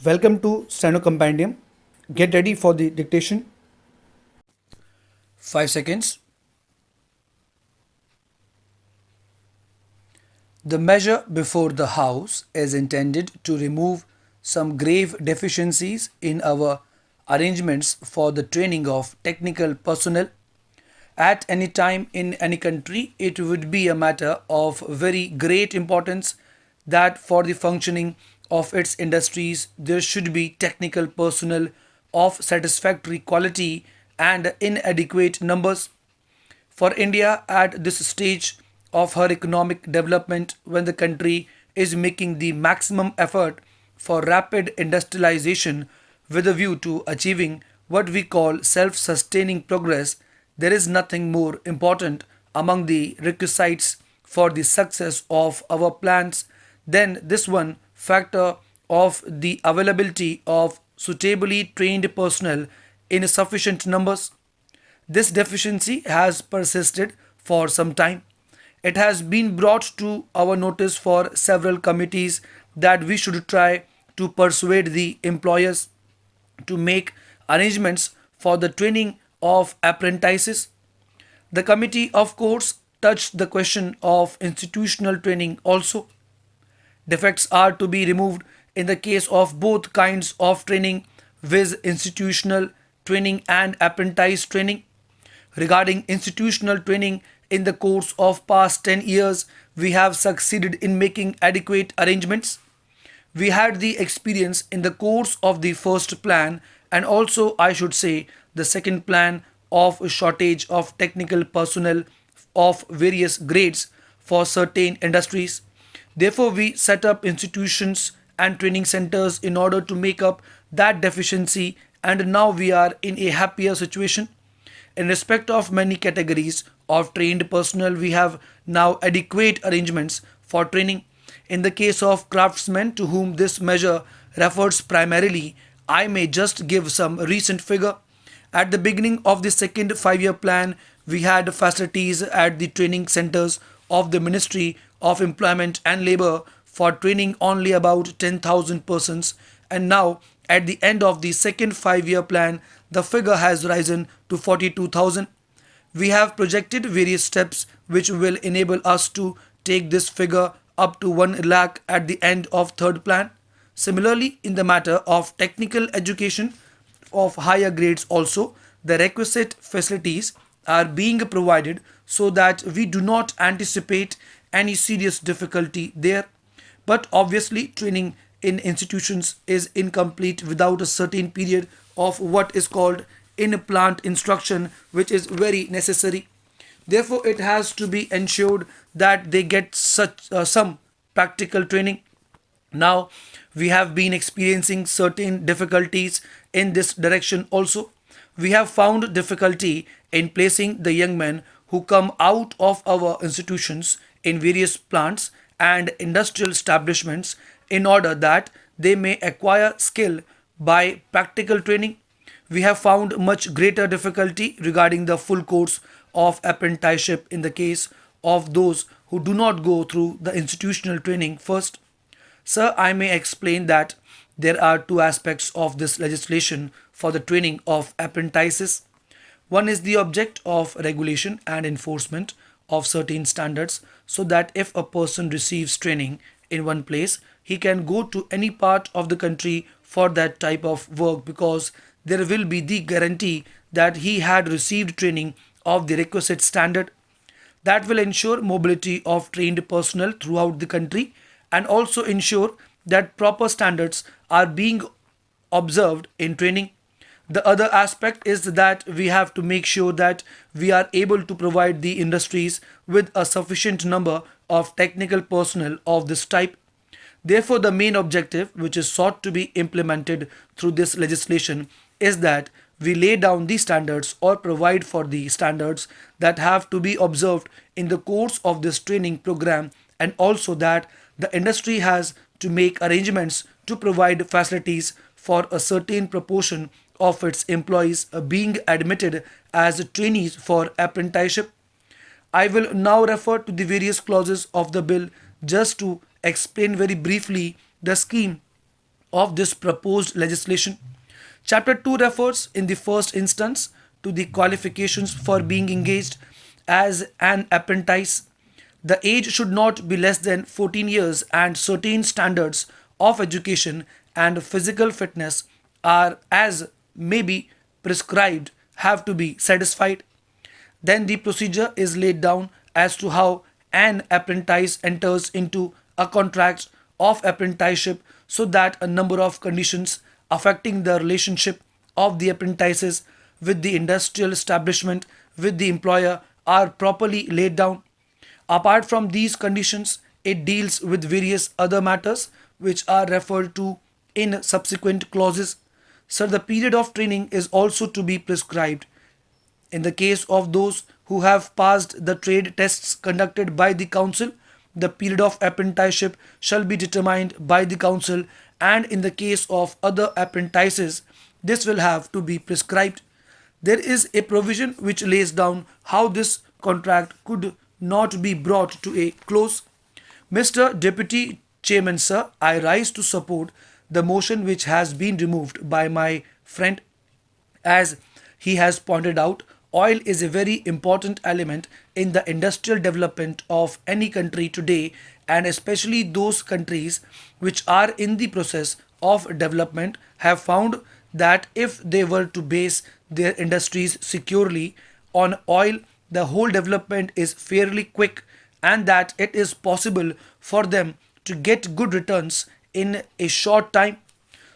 Welcome to Steno Compendium. Get ready for the dictation. 5 seconds. The measure before the House is intended to remove some grave deficiencies in our arrangements for the training of technical personnel. At any time in any country, it would be a matter of very great importance that for the functioning of its industries there should be technical personnel of satisfactory quality and inadequate numbers. For India, at this stage of her economic development, when the country is making the maximum effort for rapid industrialization with a view to achieving what we call self sustaining progress, there is nothing more important among the requisites for the success of our plans than this one factor of the availability of suitably trained personnel in sufficient numbers. This deficiency has persisted for some time. It has been brought to our notice for several committees that we should try to persuade the employers to make arrangements for the training of apprentices. The committee, of course, touched the question of institutional training also. Defects are to be removed in the case of both kinds of training, viz., institutional training and apprentice training. Regarding institutional training, in the course of past 10 years, we have succeeded in making adequate arrangements. We had the experience in the course of the first plan and also, I should say, the second plan of a shortage of technical personnel of various grades for certain industries. Therefore, we set up institutions and training centers in order to make up that deficiency, and now we are in a happier situation. In respect of many categories of trained personnel, we have now adequate arrangements for training. In the case of craftsmen to whom this measure refers primarily, I may just give some recent figure. At the beginning of the second 5 year plan, we had facilities at the training centers of the Ministry of Employment and Labour for training only about 10,000 persons, and now at the end of the second 5 year plan, the figure has risen to 42,000. We have projected various steps which will enable us to take this figure up to 1 lakh at the end of third plan. Similarly, in the matter of technical education of higher grades also, the requisite facilities are being provided so that we do not anticipate any serious difficulty there. But obviously, training in institutions is incomplete without a certain period of what is called in plant instruction, which is very necessary. Therefore, it has to be ensured that they get such some practical training. Now, we have been experiencing certain difficulties in this direction also. We have found difficulty in placing the young men who come out of our institutions in various plants and industrial establishments in order that they may acquire skill by practical training. We have found much greater difficulty regarding the full course of apprenticeship in the case of those who do not go through the institutional training first. Sir, I may explain that there are two aspects of this legislation for the training of apprentices. One is the object of regulation and enforcement of certain standards so that if a person receives training in one place, he can go to any part of the country for that type of work because there will be the guarantee that he had received training of the requisite standard. That will ensure mobility of trained personnel throughout the country and also ensure that proper standards are being observed in training. The other aspect is that we have to make sure that we are able to provide the industries with a sufficient number of technical personnel of this type. Therefore, the main objective which is sought to be implemented through this legislation is that we lay down the standards or provide for the standards that have to be observed in the course of this training program, and also that the industry has to make arrangements to provide facilities for a certain proportion of its employees being admitted as trainees for apprenticeship. I will now refer to the various clauses of the bill just to explain very briefly the scheme of this proposed legislation. Chapter 2 refers, in the first instance, to the qualifications for being engaged as an apprentice. The age should not be less than 14 years, and certain standards of education and physical fitness are, as may be prescribed, have to be satisfied. Then the procedure is laid down as to how an apprentice enters into a contract of apprenticeship, so that a number of conditions affecting the relationship of the apprentices with the industrial establishment with the employer are properly laid down. Apart from these conditions, it deals with various other matters which are referred to in subsequent clauses. So the period of training is also to be prescribed. In the case of those who have passed the trade tests conducted by the council, the period of apprenticeship shall be determined by the council, and in the case of other apprentices, this will have to be prescribed. There is a provision which lays down how this contract could not be brought to a close. Mr. Deputy Chairman, sir, I rise to support the motion which has been removed by my friend. As he has pointed out, oil is a very important element in the industrial development of any country today, and especially those countries which are in the process of development have found that if they were to base their industries securely on oil, the whole development is fairly quick, and that it is possible for them to get good returns in a short time.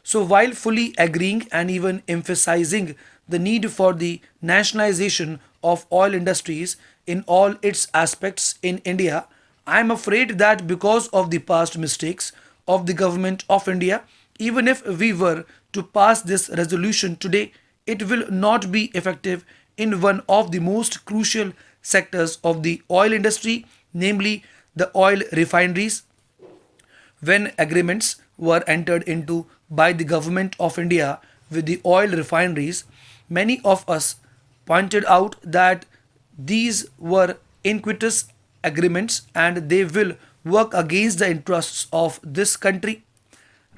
So, while fully agreeing and even emphasizing the need for the nationalization of oil industries in all its aspects in India, I am afraid that because of the past mistakes of the government of India, even if we were to pass this resolution today, it will not be effective in one of the most crucial sectors of the oil industry, namely the oil refineries. When agreements were entered into by the government of India with the oil refineries, many of us pointed out that these were iniquitous agreements and they will work against the interests of this country.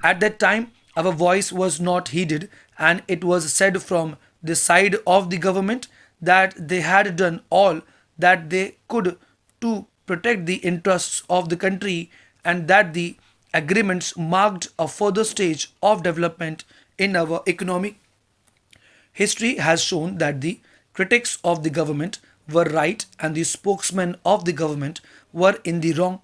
At that time, our voice was not heeded, and it was said from the side of the government that they had done all that they could to protect the interests of the country, and that the agreements marked a further stage of development in our economy. History has shown that the critics of the government were right and the spokesmen of the government were in the wrong.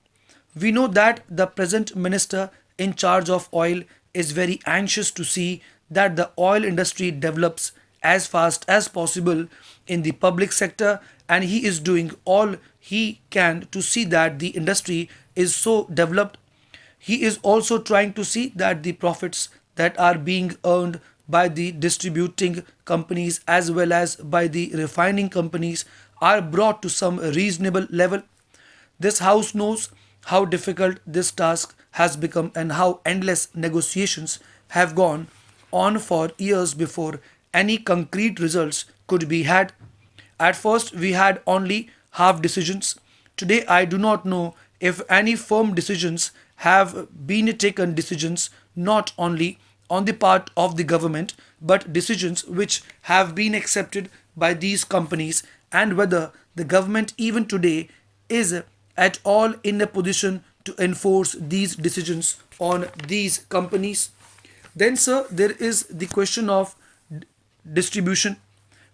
We know that the present minister in charge of oil is very anxious to see that the oil industry develops as fast as possible in the public sector, and he is doing all he can to see that the industry is so developed. He is also trying to see that the profits that are being earned by the distributing companies as well as by the refining companies are brought to some reasonable level. This House knows how difficult this task has become and how endless negotiations have gone on for years before any concrete results could be had. At first, we had only half decisions. Today, I do not know if any firm decisions have been taken, decisions not only on the part of the government but decisions which have been accepted by these companies, and whether the government even today is at all in a position to enforce these decisions on these companies. Then, sir, there is the question of distribution.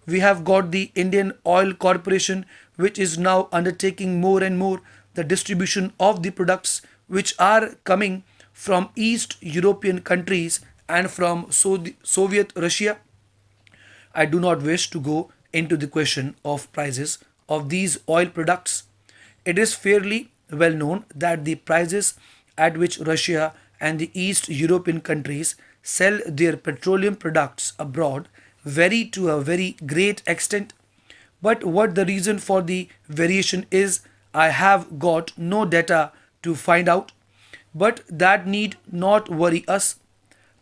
We have got the Indian Oil Corporation, which is now undertaking more and more the distribution of the products which are coming from East European countries and from Soviet Russia. I do not wish to go into the question of prices of these oil products. It is fairly well known that the prices at which Russia and the East European countries sell their petroleum products abroad vary to a very great extent. But what the reason for the variation is, I have got no data to find out. But that need not worry us.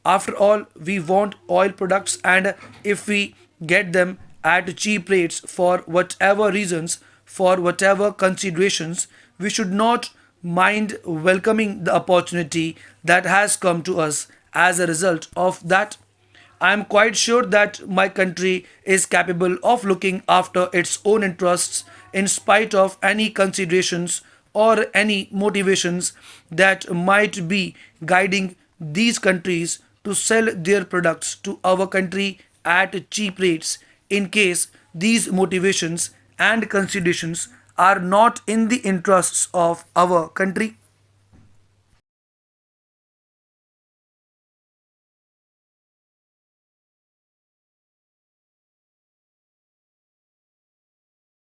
After all, we want oil products, and if we get them at cheap rates for whatever reasons, for whatever considerations, we should not mind welcoming the opportunity that has come to us As a result of that, I am quite sure that my country is capable of looking after its own interests in spite of any considerations or any motivations that might be guiding these countries to sell their products to our country at cheap rates. In case these motivations and considerations are not in the interests of our country,